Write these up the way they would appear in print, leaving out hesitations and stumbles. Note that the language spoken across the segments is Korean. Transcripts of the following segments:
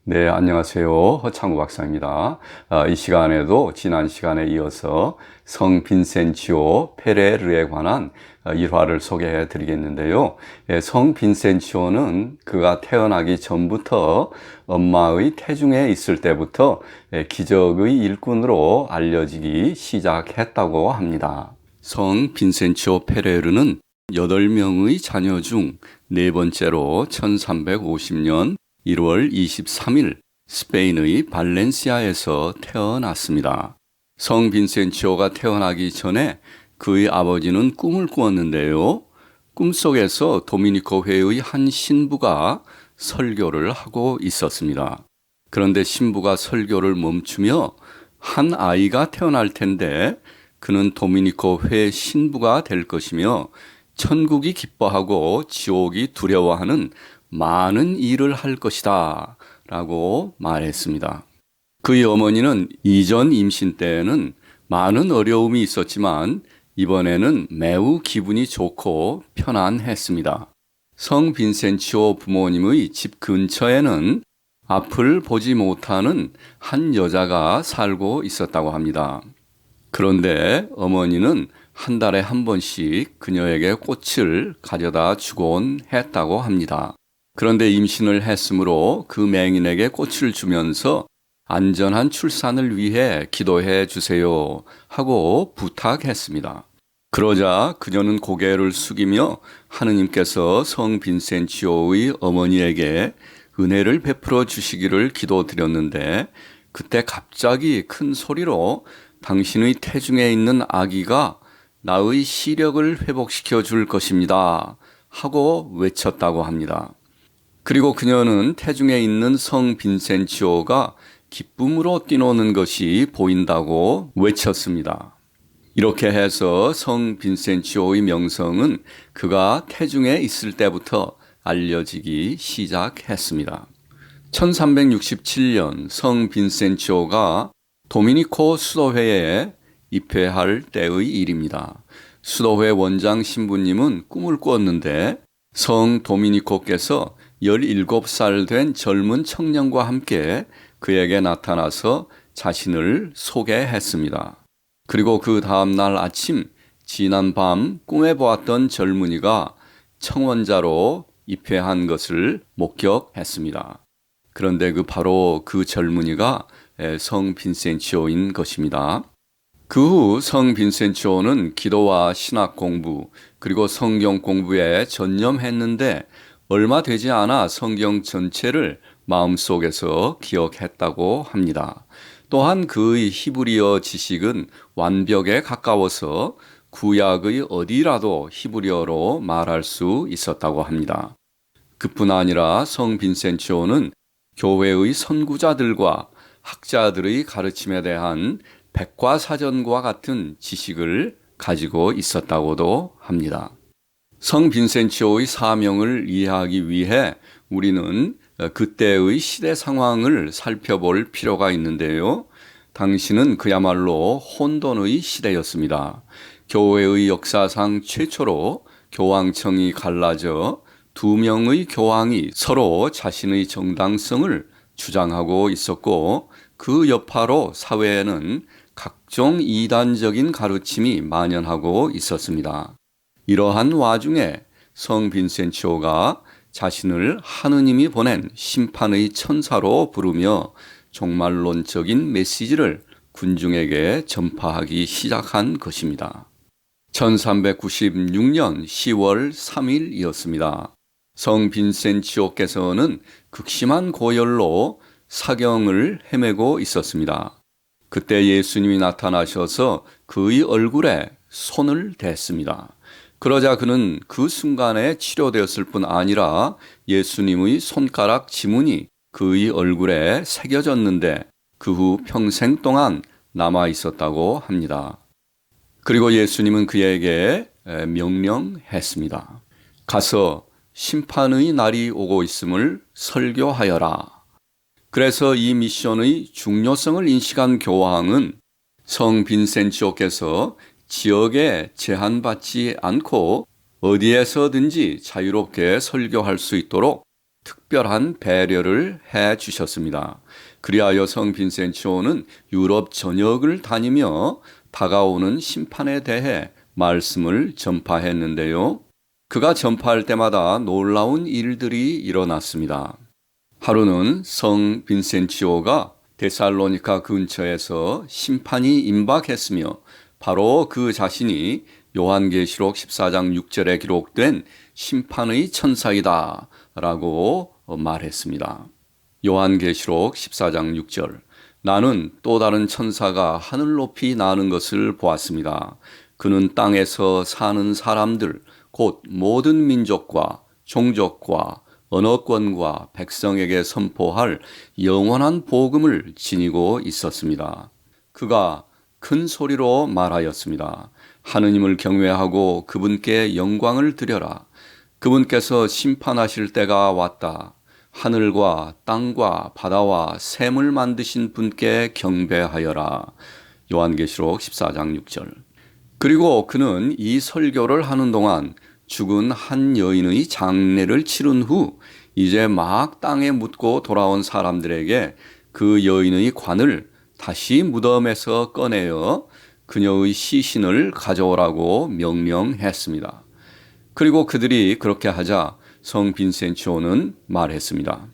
네, 안녕하세요. 허창우 박사입니다. 이 시간에도 지난 시간에 이어서 성 빈센치오 페레르에 관한 일화를 소개해 드리겠는데요. 성 빈센치오는 그가 태어나기 전부터 엄마의 태중에 있을 때부터 기적의 일꾼으로 알려지기 시작했다고 합니다. 성 빈센치오 페레르는 8명의 자녀 중 네 번째로 1350년 1월 23일 스페인의 발렌시아에서 태어났습니다. 성 빈센치오가 태어나기 전에 그의 아버지는 꿈을 꾸었는데요. 꿈속에서 도미니코 회의 한 신부가 설교를 하고 있었습니다. 그런데 신부가 설교를 멈추며 한 아이가 태어날 텐데 그는 도미니코 회 신부가 될 것이며 천국이 기뻐하고 지옥이 두려워하는 많은 일을 할 것이다 라고 말했습니다. 그의 어머니는 이전 임신 때에는 많은 어려움이 있었지만 이번에는 매우 기분이 좋고 편안했습니다. 성 빈센치오 부모님의 집 근처에는 앞을 보지 못하는 한 여자가 살고 있었다고 합니다. 그런데 어머니는 한 달에 한 번씩 그녀에게 꽃을 가져다 주곤 했다고 합니다. 그런데 임신을 했으므로 그 맹인에게 꽃을 주면서 안전한 출산을 위해 기도해 주세요 하고 부탁했습니다. 그러자 그녀는 고개를 숙이며 하느님께서 성 빈센치오의 어머니에게 은혜를 베풀어 주시기를 기도드렸는데 그때 갑자기 큰 소리로 당신의 태중에 있는 아기가 나의 시력을 회복시켜 줄 것입니다 하고 외쳤다고 합니다. 그리고 그녀는 태중에 있는 성 빈센치오가 기쁨으로 뛰노는 것이 보인다고 외쳤습니다. 이렇게 해서 성 빈센치오의 명성은 그가 태중에 있을 때부터 알려지기 시작했습니다. 1367년 성 빈센치오가 도미니코 수도회에 입회할 때의 일입니다. 수도회 원장 신부님은 꿈을 꾸었는데 성 도미니코께서 17살 된 젊은 청년과 함께 그에게 나타나서 자신을 소개했습니다. 그리고 그 다음날 아침 지난 밤 꿈에 보았던 젊은이가 청원자로 입회한 것을 목격했습니다. 그런데 바로 그 젊은이가 성 빈센치오인 것입니다. 그 후 성 빈센치오는 기도와 신학 공부 그리고 성경 공부에 전념했는데 얼마 되지 않아 성경 전체를 마음속에서 기억했다고 합니다. 또한 그의 히브리어 지식은 완벽에 가까워서 구약의 어디라도 히브리어로 말할 수 있었다고 합니다. 그뿐 아니라 성 빈센치오는 교회의 선구자들과 학자들의 가르침에 대한 백과사전과 같은 지식을 가지고 있었다고도 합니다. 성 빈센치오의 사명을 이해하기 위해 우리는 그때의 시대 상황을 살펴볼 필요가 있는데요. 당시는 그야말로 혼돈의 시대였습니다. 교회의 역사상 최초로 교황청이 갈라져 두 명의 교황이 서로 자신의 정당성을 주장하고 있었고 그 여파로 사회에는 각종 이단적인 가르침이 만연하고 있었습니다. 이러한 와중에 성 빈센치오가 자신을 하느님이 보낸 심판의 천사로 부르며 종말론적인 메시지를 군중에게 전파하기 시작한 것입니다. 1396년 10월 3일이었습니다. 성 빈센치오께서는 극심한 고열로 사경을 헤매고 있었습니다. 그때 예수님이 나타나셔서 그의 얼굴에 손을 댔습니다. 그러자 그는 그 순간에 치료되었을 뿐 아니라 예수님의 손가락 지문이 그의 얼굴에 새겨졌는데 그 후 평생 동안 남아 있었다고 합니다. 그리고 예수님은 그에게 명령했습니다. 가서 심판의 날이 오고 있음을 설교하여라. 그래서 이 미션의 중요성을 인식한 교황은 성 빈센치오께서 지역에 제한받지 않고 어디에서든지 자유롭게 설교할 수 있도록 특별한 배려를 해 주셨습니다. 그리하여 성 빈센치오는 유럽 전역을 다니며 다가오는 심판에 대해 말씀을 전파했는데요. 그가 전파할 때마다 놀라운 일들이 일어났습니다. 하루는 성 빈센치오가 데살로니가 근처에서 심판이 임박했으며 바로 그 자신이 요한계시록 14장 6절에 기록된 심판의 천사이다 라고 말했습니다. 요한계시록 14장 6절 나는 또 다른 천사가 하늘 높이 나는 것을 보았습니다. 그는 땅에서 사는 사람들 곧 모든 민족과 종족과 언어권과 백성에게 선포할 영원한 복음을 지니고 있었습니다. 그가 큰 소리로 말하였습니다. 하느님을 경외하고 그분께 영광을 드려라. 그분께서 심판하실 때가 왔다. 하늘과 땅과 바다와 샘을 만드신 분께 경배하여라. 요한계시록 14장 6절. 그리고 그는 이 설교를 하는 동안 죽은 한 여인의 장례를 치른 후 이제 막 땅에 묻고 돌아온 사람들에게 그 여인의 관을 다시 무덤에서 꺼내어 그녀의 시신을 가져오라고 명령했습니다. 그리고 그들이 그렇게 하자 성 빈센치오는 말했습니다.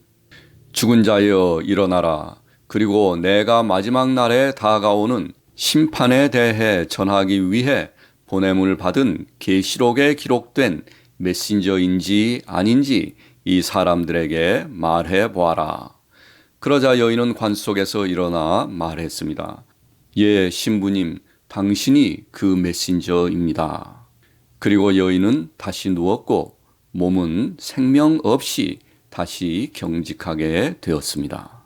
죽은 자여 일어나라. 그리고 내가 마지막 날에 다가오는 심판에 대해 전하기 위해 보냄을 받은 계시록에 기록된 메신저인지 아닌지 이 사람들에게 말해 보아라. 그러자 여인은 관 속에서 일어나 말했습니다. 예, 신부님, 당신이 그 메신저입니다. 그리고 여인은 다시 누웠고 몸은 생명 없이 다시 경직하게 되었습니다.